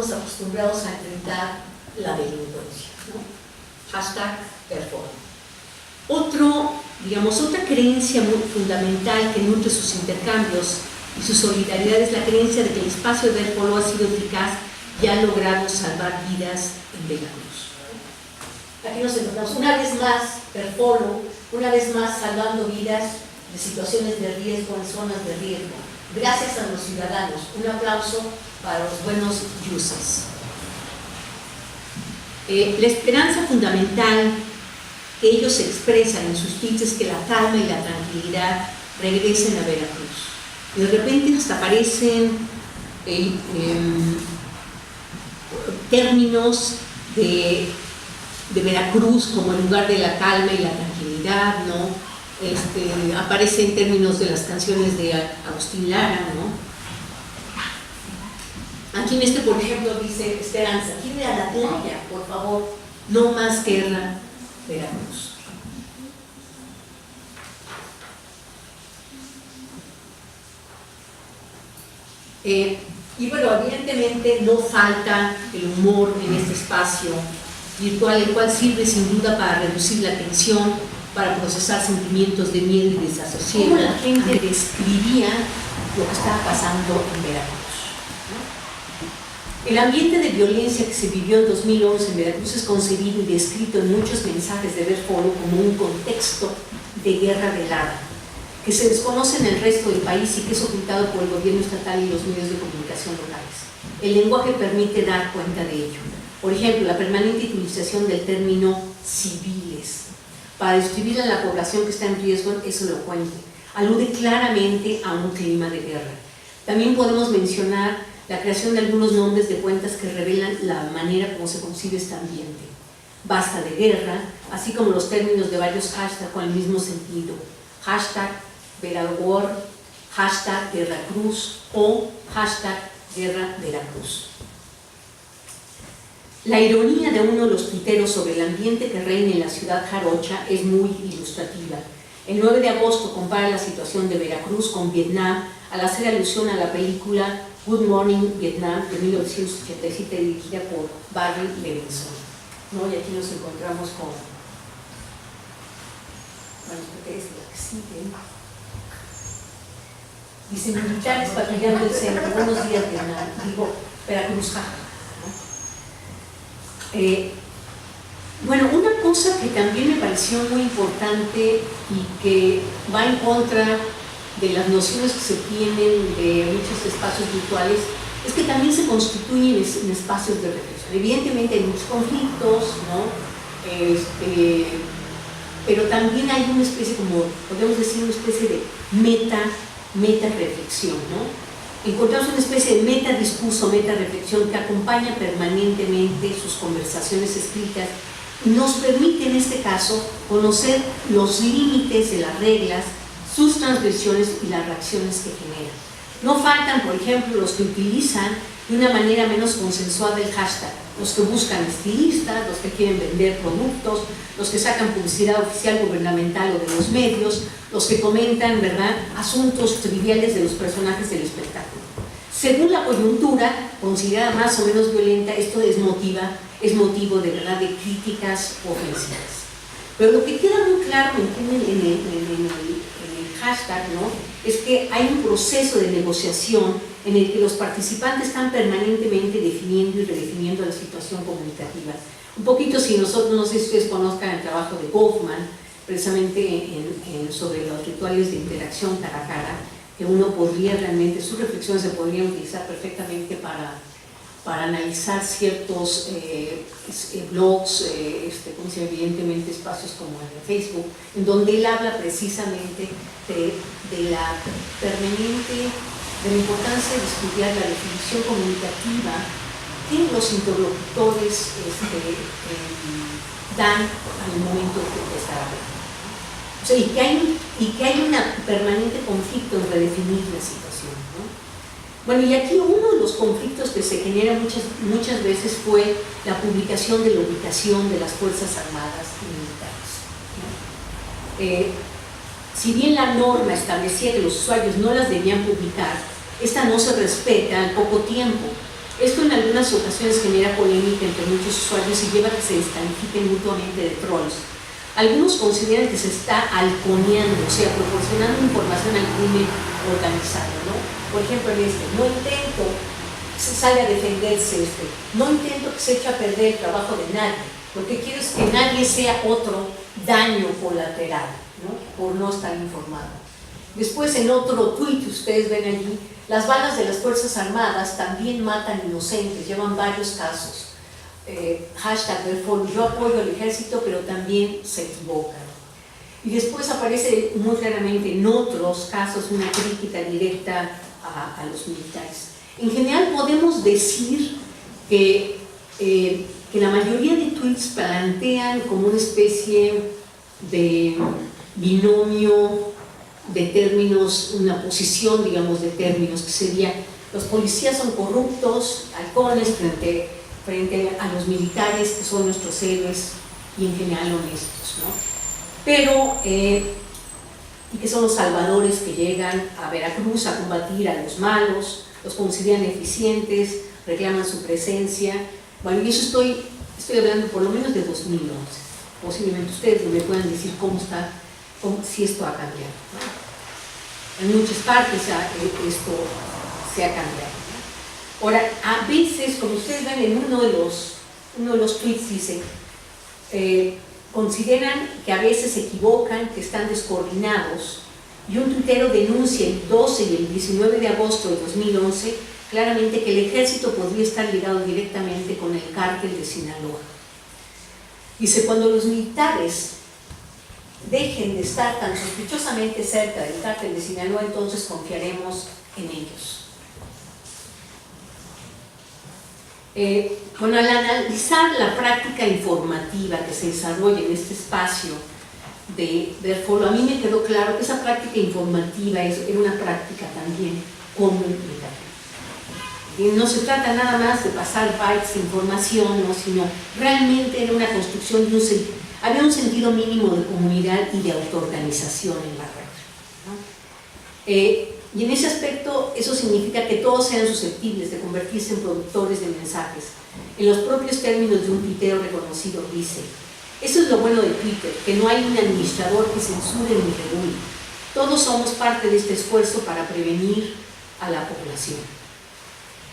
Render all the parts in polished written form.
estamos acostumbrados a enfrentar la delincuencia, ¿no? Hashtag Perfolo. Otra creencia muy fundamental que nutre sus intercambios y su solidaridad es la creencia de que el espacio de Perfolo ha sido eficaz y ha logrado salvar vidas en Veracruz. Aquí nos encontramos una vez más Perfolo, una vez más salvando vidas de situaciones de riesgo en zonas de riesgo. Gracias a los ciudadanos. Un aplauso para los buenos users. La esperanza fundamental que ellos expresan en sus tweets es que la calma y la tranquilidad regresen a Veracruz. Y de repente hasta aparecen términos de Veracruz como el lugar de la calma y la tranquilidad, ¿no? Aparecen términos de las canciones de Agustín Lara, ¿no? Aquí por ejemplo, dice Esperanza, quiere a la playa, por favor, no más guerra, Veracruz. Y bueno, evidentemente no falta el humor en este espacio virtual, el cual sirve sin duda para reducir la tensión, para procesar sentimientos de miedo y desasosiego. ¿Cómo la gente describía lo que estaba pasando en Veracruz? El ambiente de violencia que se vivió en 2011 en Veracruz es concebido y descrito en muchos mensajes de Perfolo como un contexto de guerra velada, que se desconoce en el resto del país y que es ocultado por el gobierno estatal y los medios de comunicación locales. El lenguaje permite dar cuenta de ello. Por ejemplo, la permanente utilización del término civiles para describir a la población que está en riesgo es elocuente, alude claramente a un clima de guerra. También podemos mencionar la creación de algunos nombres de cuentas que revelan la manera como se concibe este ambiente. Basta de guerra, así como los términos de varios hashtags con el mismo sentido. Hashtag Veralwar, hashtag Veracruz o hashtag Guerra Veracruz. La ironía de uno de los tuiteros sobre el ambiente que reina en la ciudad jarocha es muy ilustrativa. El 9 de agosto compara la situación de Veracruz con Vietnam al hacer alusión a la película Good Morning Vietnam de 1987 dirigida por Barry Levinson, ¿no? Y aquí nos encontramos con, bueno, es la que sigue. Dice, militares patrullando el centro, buenos días Vietnam, digo, Veracruz, bueno, una cosa que también me pareció muy importante y que va en contra de las nociones que se tienen de muchos espacios virtuales es que también se constituyen en espacios de reflexión. Evidentemente hay muchos conflictos, ¿no? Pero también hay una especie, como podemos decir, una especie de meta reflexión, ¿no? Encontramos una especie de meta discurso, meta reflexión que acompaña permanentemente sus conversaciones escritas y nos permite en este caso conocer los límites de las reglas, sus transgresiones y las reacciones que generan. No faltan, por ejemplo, los que utilizan de una manera menos consensuada el hashtag, los que buscan estilistas, los que quieren vender productos, los que sacan publicidad oficial gubernamental o de los medios, los que comentan, ¿verdad?, asuntos triviales de los personajes del espectáculo. Según la coyuntura, considerada más o menos violenta, esto es motivo de verdad de críticas ofensivas. Pero lo que queda muy claro en el hashtag, ¿no?, es que hay un proceso de negociación en el que los participantes están permanentemente definiendo y redefiniendo la situación comunicativa. Un poquito, si nosotros, no sé si ustedes conozcan el trabajo de Goffman, precisamente sobre los rituales de interacción cara a cara, que uno podría realmente, sus reflexiones se podrían utilizar perfectamente para analizar ciertos blogs, evidentemente espacios como el de Facebook, en donde él habla precisamente de la importancia de estudiar la definición comunicativa que los interlocutores dan al momento de estar hablando. O sea, y que hay un permanente conflicto en redefinir la situación, ¿no? Bueno, y aquí uno de los conflictos que se genera muchas veces fue la publicación de la ubicación de las Fuerzas Armadas y Militares, ¿no? Si bien la norma establecía que los usuarios no las debían publicar, esta no se respeta al poco tiempo. Esto en algunas ocasiones genera polémica entre muchos usuarios y lleva a que se descalifiquen mutuamente de trolls. Algunos consideran que se está halconeando, o sea, proporcionando información al crimen organizado, ¿no? Por ejemplo, no intento que se salga a defenderse, no intento que se eche a perder el trabajo de nadie, lo que quiero es que nadie sea otro daño colateral, ¿no? Por no estar informado. Después, en otro tuit que ustedes ven allí, las balas de las Fuerzas Armadas también matan inocentes, llevan varios casos. Hashtag #verfollow, yo apoyo al ejército, pero también se equivocan. Y después aparece muy claramente en otros casos una crítica directa a los militares. En general podemos decir que la mayoría de tweets plantean como una especie de binomio de términos, una posición, digamos, de términos, que sería: los policías son corruptos, halcones frente a los militares, que son nuestros héroes y en general honestos, ¿no? Pero, y que son los salvadores que llegan a Veracruz a combatir a los malos, los consideran eficientes, reclaman su presencia. Bueno, y eso estoy hablando por lo menos de 2011. Posiblemente ustedes me puedan decir si esto ha cambiado, ¿no? En muchas partes esto se ha cambiado, ¿no? Ahora, a veces, como ustedes ven en uno de los tweets, dice, consideran que a veces se equivocan, que están descoordinados, y un tuitero denuncia el 12 y el 19 de agosto de 2011 claramente que el ejército podría estar ligado directamente con el cártel de Sinaloa. Dice: cuando los militares dejen de estar tan sospechosamente cerca del cártel de Sinaloa, entonces confiaremos en ellos. Bueno, al analizar la práctica informativa que se desarrolla en este espacio de #verfollow, a mí me quedó claro que esa práctica informativa era una práctica también comunicativa. Y no se trata nada más de pasar bytes de información, ¿no? Sino realmente era una construcción de había un sentido mínimo de comunidad y de autoorganización en la red, ¿no? Y en ese aspecto eso significa que todos sean susceptibles de convertirse en productores de mensajes. En los propios términos de un tuitero reconocido dice: eso es lo bueno de Twitter, que no hay un administrador que censure ni regule. Todos somos parte de este esfuerzo para prevenir a la población.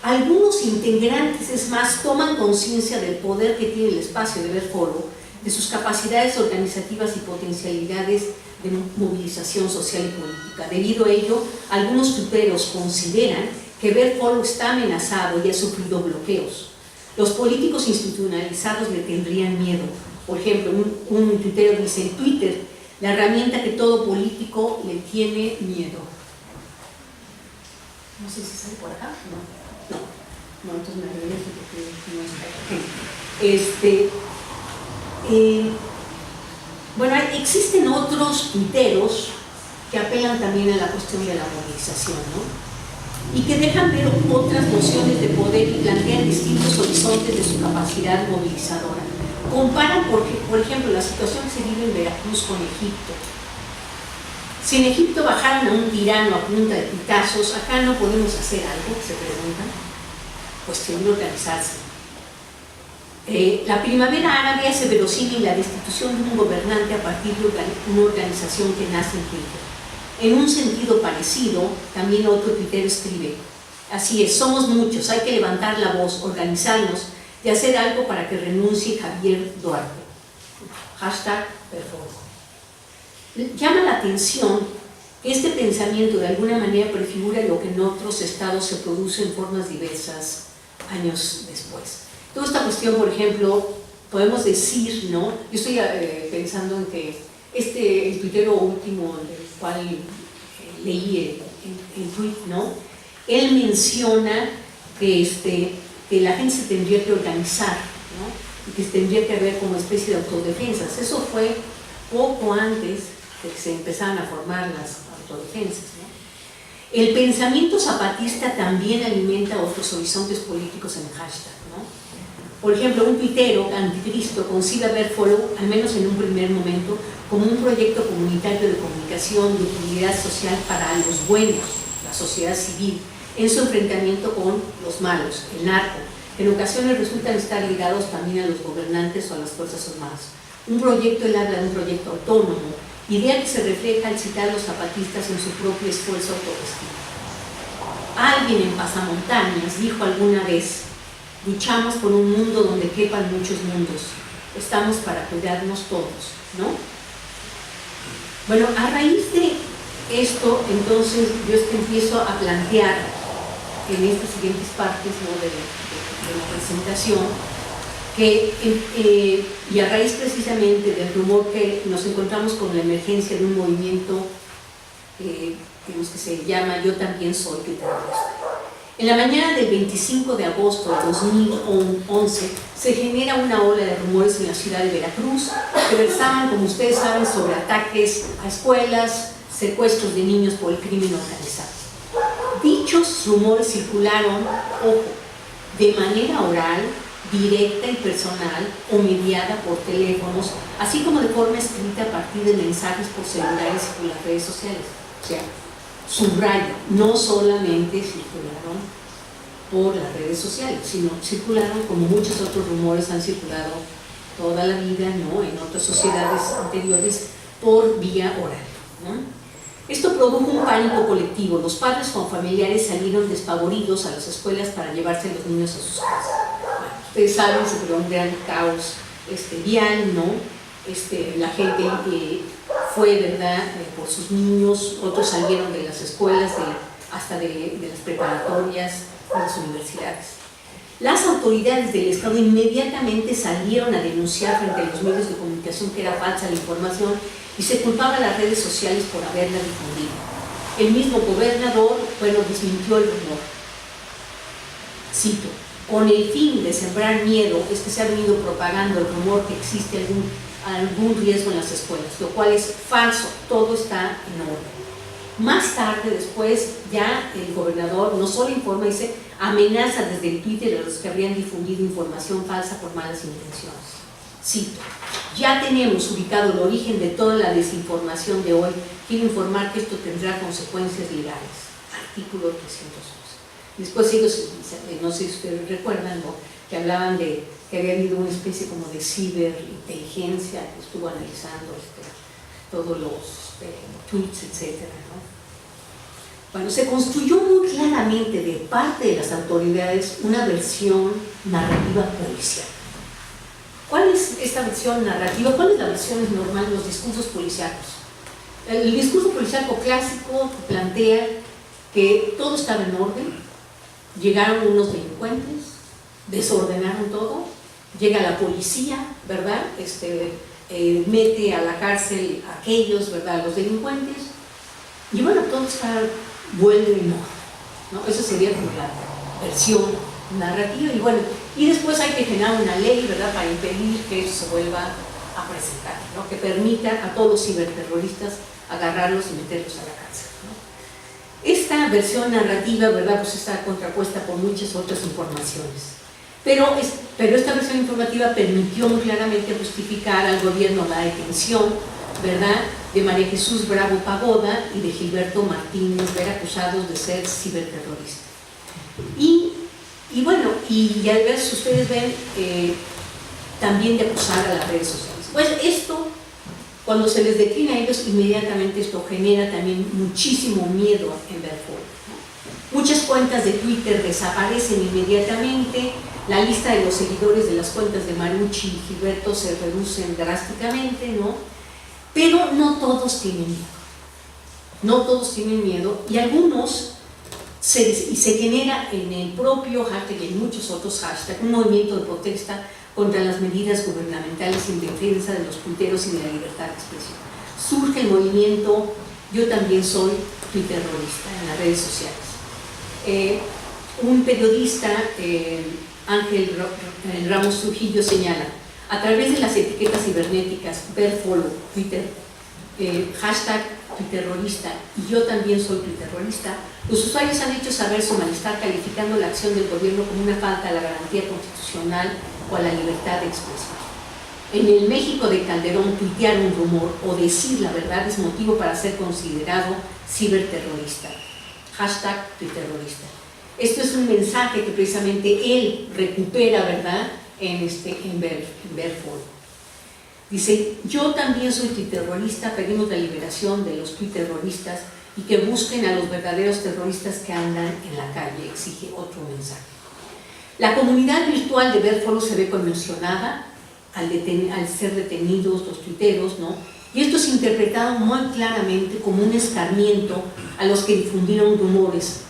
Algunos integrantes, es más, toman conciencia del poder que tiene el espacio de #verfollow, de sus capacidades organizativas y potencialidades de movilización social y política. Debido a ello, algunos tuiteros consideran que #verfollow está amenazado y ha sufrido bloqueos. Los políticos institucionalizados le tendrían miedo. Por ejemplo, un tuitero dice: en Twitter, la herramienta que todo político le tiene miedo. No sé si sale por acá. No, entonces me regreso porque no está. Bueno, existen otros tuiteros que apelan también a la cuestión de la movilización, ¿no? Y que dejan ver otras nociones de poder y plantean distintos horizontes de su capacidad movilizadora. Comparan, por ejemplo, la situación que se vive en Veracruz con Egipto. Si en Egipto bajaron a un tirano a punta de pitazos, acá no podemos hacer algo, se preguntan. Cuestión de organizarse. La primavera árabe hace verosímil la destitución de un gobernante a partir de una organización que nace en Twitter. En un sentido parecido, también otro tuitero escribe: así es, somos muchos, hay que levantar la voz, organizarnos y hacer algo para que renuncie Javier Duarte. #verfollow. Llama la atención que este pensamiento de alguna manera prefigura lo que en otros estados se produce en formas diversas años después. Toda esta cuestión, por ejemplo, podemos decir, ¿no? Yo estoy pensando en que el tuitero último, del cual leí el tweet, ¿no? Él menciona que la gente se tendría que organizar, ¿no? Y que se tendría que ver como especie de autodefensas. Eso fue poco antes de que se empezaran a formar las autodefensas, ¿no? El pensamiento zapatista también alimenta otros horizontes políticos en hashtag, ¿no? Por ejemplo, un tuitero anticristo concibe #verfollow, al menos en un primer momento, como un proyecto comunitario de comunicación de utilidad social para los buenos, la sociedad civil, en su enfrentamiento con los malos, el narco, que en ocasiones resultan estar ligados también a los gobernantes o a las Fuerzas Armadas. Un proyecto, él habla de un proyecto autónomo, idea que se refleja al citar a los zapatistas en su propio esfuerzo autogestivo. Alguien en Pasamontañas dijo alguna vez: luchamos por un mundo donde quepan muchos mundos, estamos para cuidarnos todos, ¿no? Bueno, a raíz de esto, entonces, yo empiezo a plantear en estas siguientes partes, ¿no?, de la presentación, que, y a raíz precisamente del rumor que nos encontramos con la emergencia de un movimiento digamos que se llama Yo También Soy Twitterista. En la mañana del 25 de agosto de 2011 se genera una ola de rumores en la ciudad de Veracruz que versaban, como ustedes saben, sobre ataques a escuelas, secuestros de niños por el crimen organizado. Dichos rumores circularon, ojo, de manera oral, directa y personal o mediada por teléfonos, así como de forma escrita a partir de mensajes por celulares y por las redes sociales. O sea, subrayo, no solamente circularon por las redes sociales, sino circularon, como muchos otros rumores han circulado toda la vida, ¿no?, en otras sociedades anteriores, por vía oral, ¿no? Esto produjo un pánico colectivo. Los padres con familiares salieron despavoridos a las escuelas para llevarse a los niños a sus casas. Bueno, ustedes saben, se creó un gran caos vial, ¿no? La gente fue, ¿verdad?, por sus niños, otros salieron de las escuelas, hasta de las preparatorias, de las universidades. Las autoridades del Estado inmediatamente salieron a denunciar frente a los medios de comunicación que era falsa la información y se culpaba a las redes sociales por haberla difundido. El mismo gobernador, bueno, desmintió el rumor. Cito: con el fin de sembrar miedo es que se ha venido propagando el rumor que existe algún riesgo en las escuelas, lo cual es falso, todo está en orden. Más tarde, después, ya el gobernador no solo informa, dice, amenaza desde el Twitter a los que habrían difundido información falsa por malas intenciones. Cito: ya tenemos ubicado el origen de toda la desinformación de hoy. Quiero informar que esto tendrá consecuencias legales. Artículo 311. Después ellos, no sé si ustedes recuerdan, ¿no?, que hablaban de que había habido una especie como de ciberinteligencia que estuvo analizando todos los tweets, etcétera, ¿no? Bueno, se construyó muy claramente de parte de las autoridades una versión narrativa policial. ¿Cuál es esta versión narrativa? ¿Cuál es la versión normal de los discursos policíacos? El discurso policíaco clásico plantea que todo estaba en orden, llegaron unos delincuentes, desordenaron todo, llega la policía, ¿verdad?, mete a la cárcel a aquellos, ¿verdad?, a los delincuentes, y bueno, todo está vuelve en orden, ¿no? Eso sería como la versión narrativa, y bueno, y después hay que generar una ley, ¿verdad?, para impedir que eso se vuelva a presentar, ¿no?, que permita a todos los ciberterroristas agarrarlos y meterlos a la cárcel, ¿no? Esta versión narrativa, ¿verdad?, pues está contrapuesta por muchas otras informaciones. Pero esta versión informativa permitió muy claramente justificar al gobierno la detención, ¿verdad?, de María Jesús Bravo Pagoda y de Gilberto Martínez Vera, acusados de ser ciberterroristas. Y bueno, y al ver, si ustedes ven, también de acusar a las redes sociales. Pues esto, cuando se les detiene a ellos, inmediatamente esto genera también muchísimo miedo en Veracruz, ¿no? Muchas cuentas de Twitter desaparecen inmediatamente, la lista de los seguidores de las cuentas de Marucci y Gilberto se reducen drásticamente, ¿no? Pero no todos tienen miedo. No todos tienen miedo, y algunos se genera en el propio hashtag y en muchos otros hashtags un movimiento de protesta contra las medidas gubernamentales en defensa de los tuiteros y de la libertad de expresión. Surge el movimiento Yo También Soy Twitterista en las redes sociales. Un periodista, Ángel Ramos Trujillo, señala: a través de las etiquetas cibernéticas #verfollow Twitter, hashtag Twitterrorista y Yo También Soy Twitterrorista, los usuarios han hecho saber su malestar calificando la acción del gobierno como una falta a la garantía constitucional o a la libertad de expresión. En el México de Calderón, tuitear un rumor o decir la verdad es motivo para ser considerado ciberterrorista. hashtag Twitterrorista. Esto es un mensaje que precisamente él recupera, ¿verdad?, en Belfort. Dice: yo también soy twitterrorista, pedimos la liberación de los twitterroristas y que busquen a los verdaderos terroristas que andan en la calle, exige otro mensaje. La comunidad virtual de Belfort se ve conmocionada al ser detenidos los tuiteros, ¿no? Y esto es interpretado muy claramente como un escarmiento a los que difundieron rumores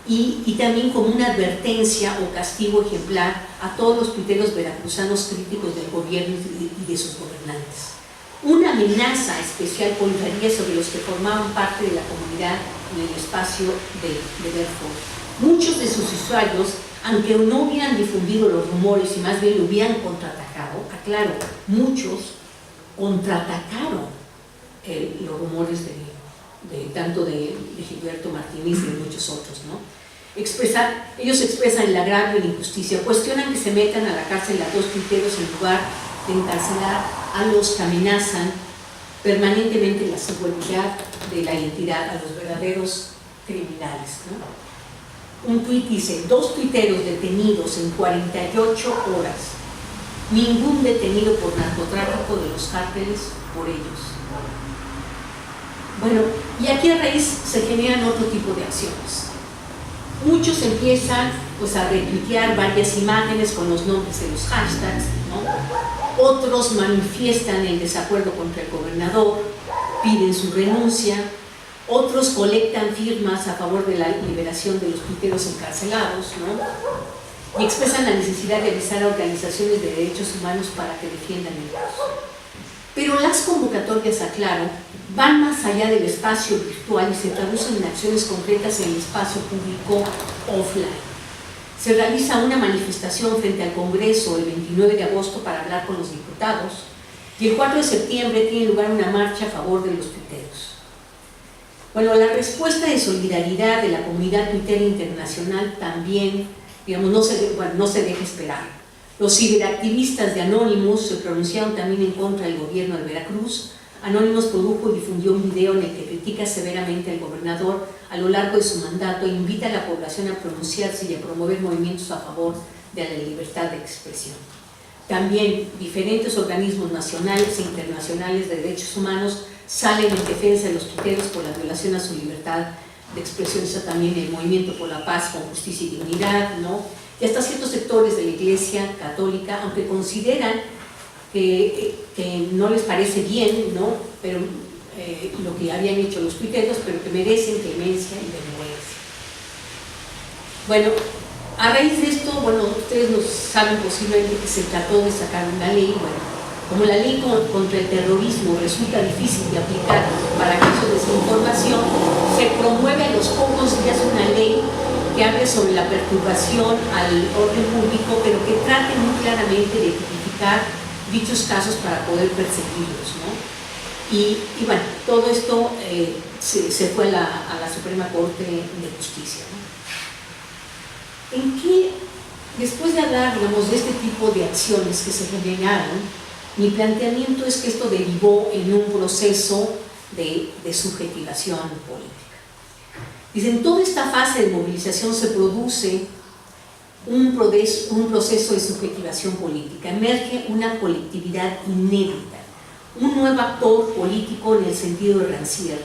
y también como una advertencia o castigo ejemplar a todos los tuiteros veracruzanos críticos del gobierno y de sus gobernantes. Una amenaza especial pondría sobre los que formaban parte de la comunidad en el espacio de Belfort. Muchos de sus usuarios, aunque no hubieran difundido los rumores y más bien lo hubieran contraatacado, aclaro, muchos contraatacaron los rumores tanto de Gilberto Martínez y de muchos otros, ¿no? Ellos expresan el agravio y la injusticia, cuestionan que se metan a la cárcel a dos tuiteros en lugar de encarcelar a los que amenazan permanentemente la seguridad de la entidad, a los verdaderos criminales, ¿no? Un tuit dice: 2 tuiteros detenidos en 48 horas, ningún detenido por narcotráfico de los cárteles por ellos. Bueno, y aquí a raíz se generan otro tipo de acciones. Muchos empiezan pues a retuitear varias imágenes con los nombres de los hashtags, ¿no? Otros manifiestan el desacuerdo contra el gobernador, piden su renuncia. Otros colectan firmas a favor de la liberación de los tuiteros encarcelados, ¿no? Y expresan la necesidad de avisar a organizaciones de derechos humanos para que defiendan el caso. Pero las convocatorias, aclaro, van más allá del espacio virtual y se traducen en acciones concretas en el espacio público offline. Se realiza una manifestación frente al Congreso el 29 de agosto para hablar con los diputados y el 4 de septiembre tiene lugar una marcha a favor de los tuiteros. Bueno, la respuesta de solidaridad de la comunidad tuitera internacional también, digamos, no se deja esperar. Los ciberactivistas de Anonymous se pronunciaron también en contra del gobierno de Veracruz. Anonymous produjo y difundió un video en el que critica severamente al gobernador a lo largo de su mandato e invita a la población a pronunciarse y a promover movimientos a favor de la libertad de expresión. También diferentes organismos nacionales e internacionales de derechos humanos salen en defensa de los tuiteros por la violación a su libertad de expresión. Está también el Movimiento por la Paz con Justicia y Dignidad, ¿no? Y hasta ciertos sectores de la Iglesia Católica, aunque consideran que no les parece bien, ¿no?, pero lo que habían hecho los tuiteros, pero que merecen clemencia y benevolencia. Bueno, a raíz de esto, bueno, ustedes no saben posiblemente que se trató de sacar una ley. Bueno, como la ley contra el terrorismo resulta difícil de aplicar para casos de desinformación, se promueve a los pocos días una ley que hable sobre la perturbación al orden público, pero que trate muy claramente de tipificar dichos casos para poder perseguirlos, ¿no? Y bueno, todo esto se fue a la Suprema Corte de Justicia, ¿no? ¿En qué, después de hablar, digamos, de este tipo de acciones que se generaron, mi planteamiento es que esto derivó en un proceso de subjetivación política? Dicen, toda esta fase de movilización se produce un proceso de subjetivación política, emerge una colectividad inédita, un nuevo actor político en el sentido de Rancière,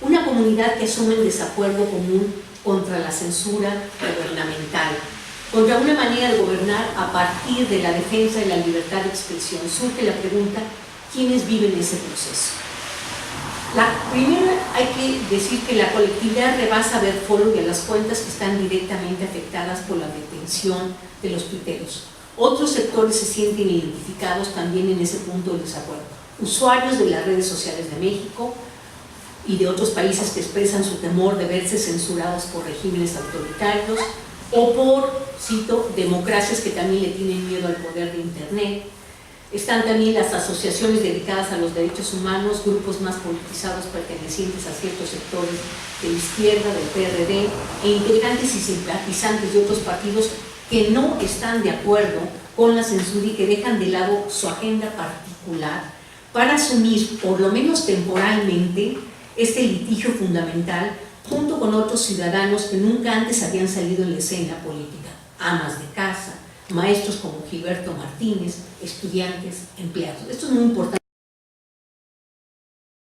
una comunidad que asume el desacuerdo común contra la censura gubernamental, contra una manera de gobernar a partir de la defensa de la libertad de expresión. Surge la pregunta, ¿quiénes viven ese proceso? Primero hay que decir que la colectividad rebasa a Belfort y a las cuentas que están directamente afectadas por la detención de los tuiteros. Otros sectores se sienten identificados también en ese punto de desacuerdo. Usuarios de las redes sociales de México y de otros países que expresan su temor de verse censurados por regímenes autoritarios o por, cito, democracias que también le tienen miedo al poder de Internet. Están también las asociaciones dedicadas a los derechos humanos, grupos más politizados pertenecientes a ciertos sectores de la izquierda, del PRD, e integrantes y simpatizantes de otros partidos que no están de acuerdo con la censura y que dejan de lado su agenda particular para asumir, por lo menos temporalmente, este litigio fundamental junto con otros ciudadanos que nunca antes habían salido en la escena política, amas de casa, maestros como Gilberto Martínez, estudiantes, empleados. Esto es muy importante.